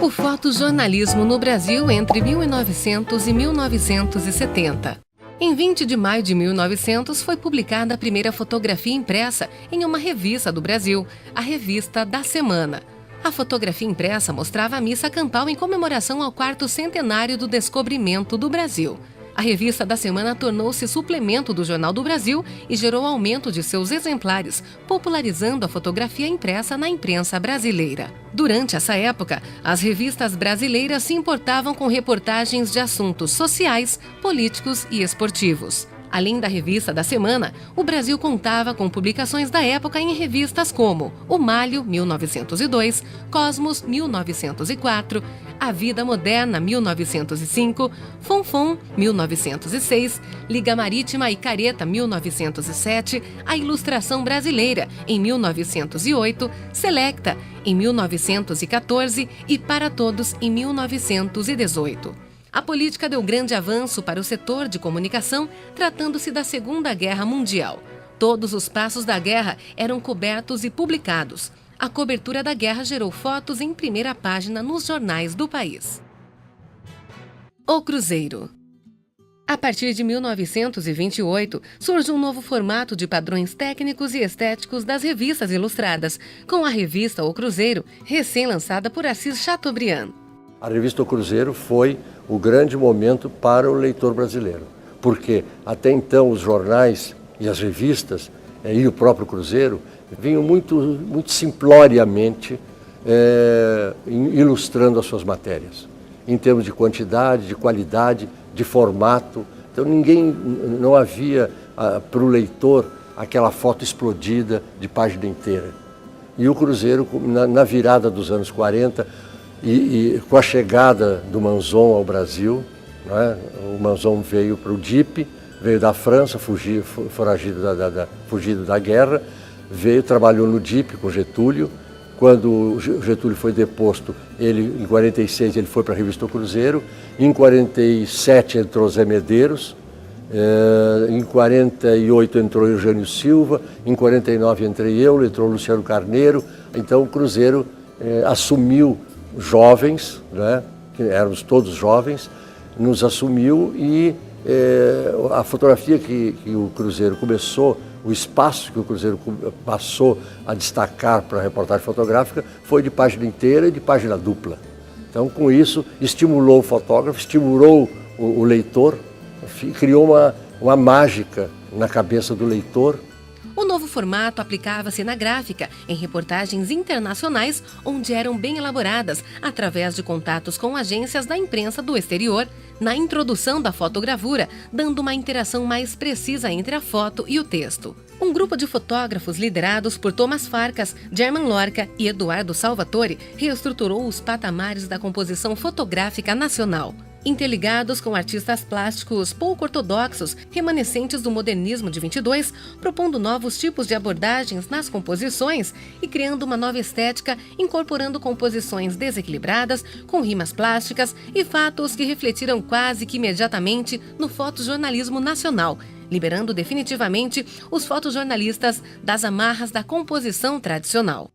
O fotojornalismo no Brasil entre 1900 e 1970. Em 20 de maio de 1900 foi publicada a primeira fotografia impressa em uma revista do Brasil, a Revista da Semana. A fotografia impressa mostrava a missa campal em comemoração ao 4º centenário do descobrimento do Brasil. A Revista da Semana tornou-se suplemento do Jornal do Brasil e gerou aumento de seus exemplares, popularizando a fotografia impressa na imprensa brasileira. Durante essa época, as revistas brasileiras se importavam com reportagens de assuntos sociais, políticos e esportivos. Além da Revista da Semana, o Brasil contava com publicações da época em revistas como O Malho, 1902, Cosmos, 1904, A Vida Moderna, 1905, Fonfon, 1906, Liga Marítima e Careta, 1907, A Ilustração Brasileira, em 1908, Selecta, em 1914 e Para Todos, em 1918. A política deu grande avanço para o setor de comunicação, tratando-se da Segunda Guerra Mundial. Todos os passos da guerra eram cobertos e publicados. A cobertura da guerra gerou fotos em primeira página nos jornais do país. O Cruzeiro. A partir de 1928, surge um novo formato de padrões técnicos e estéticos das revistas ilustradas, com a revista O Cruzeiro, recém-lançada por Assis Chateaubriand. A revista O Cruzeiro foi o grande momento para o leitor brasileiro, porque até então os jornais e as revistas e o próprio Cruzeiro vinham muito simploriamente ilustrando as suas matérias, em termos de quantidade, de qualidade, de formato. Então não havia para o leitor aquela foto explodida de página inteira. E o Cruzeiro, na virada dos anos 40, e com a chegada do Manzon ao Brasil, né, o Manzon veio para o DIP, veio da França, fugido da guerra, trabalhou no DIP com Getúlio. Quando Getúlio foi deposto, em 46 ele foi para a revista O Cruzeiro, em 47 entrou Zé Medeiros, em 48 entrou Eugênio Silva, em 49 entrei eu, entrou Luciano Carneiro. Então o Cruzeiro assumiu jovens, né, que éramos todos jovens, nos assumiu e a fotografia que o Cruzeiro começou, o espaço que o Cruzeiro passou a destacar para a reportagem fotográfica foi de página inteira e de página dupla. Então, com isso, estimulou o fotógrafo, estimulou o leitor, criou uma mágica na cabeça do leitor. O novo formato aplicava-se na gráfica, em reportagens internacionais, onde eram bem elaboradas, através de contatos com agências da imprensa do exterior, na introdução da fotogravura, dando uma interação mais precisa entre a foto e o texto. Um grupo de fotógrafos liderados por Thomas Farkas, Germán Lorca e Eduardo Salvatore reestruturou os patamares da composição fotográfica nacional. Interligados com artistas plásticos pouco ortodoxos, remanescentes do modernismo de 22, propondo novos tipos de abordagens nas composições e criando uma nova estética, incorporando composições desequilibradas, com rimas plásticas e fatos que refletiram quase que imediatamente no fotojornalismo nacional, liberando definitivamente os fotojornalistas das amarras da composição tradicional.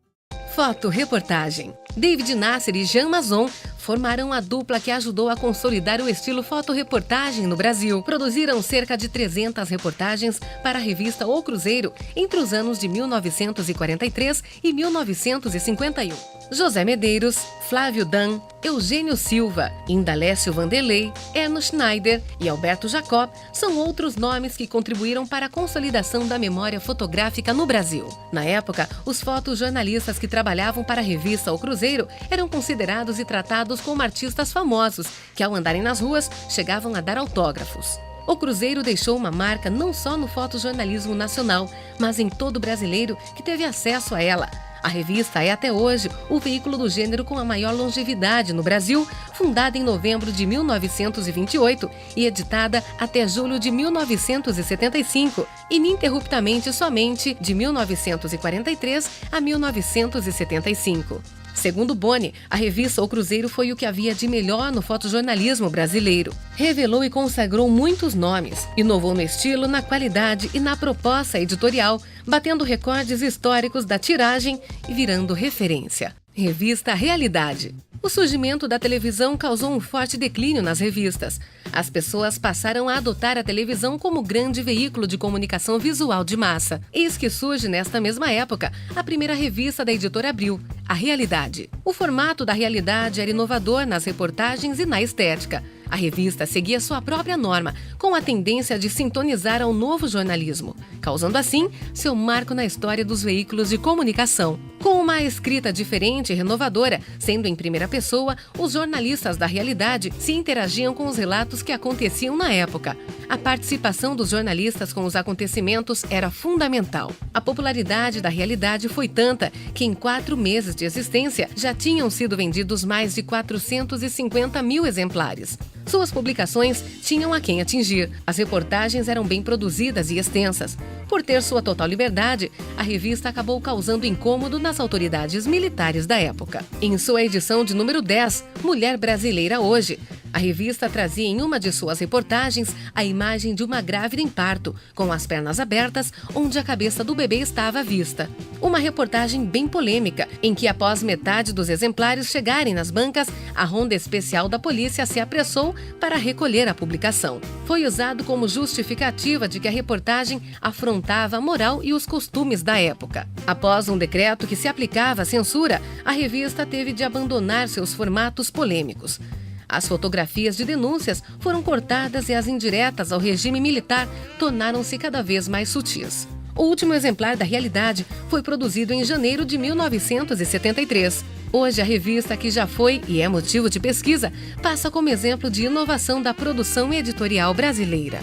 Fotoreportagem. David Nasser e Jean Mazon formaram a dupla que ajudou a consolidar o estilo fotoreportagem no Brasil. Produziram cerca de 300 reportagens para a revista O Cruzeiro entre os anos de 1943 e 1951. José Medeiros, Flávio Dan, Eugênio Silva, Indalécio Vanderlei, Erno Schneider e Alberto Jacob são outros nomes que contribuíram para a consolidação da memória fotográfica no Brasil. Na época, os fotojornalistas que trabalhavam para a revista O Cruzeiro eram considerados e tratados como artistas famosos, que ao andarem nas ruas, chegavam a dar autógrafos. O Cruzeiro deixou uma marca não só no fotojornalismo nacional, mas em todo brasileiro que teve acesso a ela. A revista é até hoje o veículo do gênero com a maior longevidade no Brasil, fundada em novembro de 1928 e editada até julho de 1975, ininterruptamente somente de 1943 a 1975. Segundo Boni, a revista O Cruzeiro foi o que havia de melhor no fotojornalismo brasileiro. Revelou e consagrou muitos nomes, inovou no estilo, na qualidade e na proposta editorial, batendo recordes históricos da tiragem e virando referência. Revista Realidade. O surgimento da televisão causou um forte declínio nas revistas. As pessoas passaram a adotar a televisão como grande veículo de comunicação visual de massa. Eis que surge, nesta mesma época, a primeira revista da editora Abril, A Realidade. O formato da Realidade era inovador nas reportagens e na estética. A revista seguia sua própria norma, com a tendência de sintonizar ao novo jornalismo, causando assim seu marco na história dos veículos de comunicação. Com uma escrita diferente e renovadora, sendo em primeira pessoa, os jornalistas da Realidade se interagiam com os relatos que aconteciam na época. A participação dos jornalistas com os acontecimentos era fundamental. A popularidade da Realidade foi tanta que em 4 meses de existência já tinham sido vendidos mais de 450 mil exemplares. Suas publicações tinham a quem atingir. As reportagens eram bem produzidas e extensas. Por ter sua total liberdade, a revista acabou causando incômodo nas autoridades militares da época. Em sua edição de número 10, Mulher Brasileira Hoje, a revista trazia em uma de suas reportagens a imagem de uma grávida em parto, com as pernas abertas, onde a cabeça do bebê estava à vista. Uma reportagem bem polêmica, em que após metade dos exemplares chegarem nas bancas, a ronda especial da polícia se apressou para recolher a publicação. Foi usado como justificativa de que a reportagem afrontava a moral e os costumes da época. Após um decreto que se aplicava à censura, a revista teve de abandonar seus formatos polêmicos. As fotografias de denúncias foram cortadas e as indiretas ao regime militar tornaram-se cada vez mais sutis. O último exemplar da Realidade foi produzido em janeiro de 1973. Hoje, a revista, que já foi e é motivo de pesquisa, passa como exemplo de inovação da produção editorial brasileira.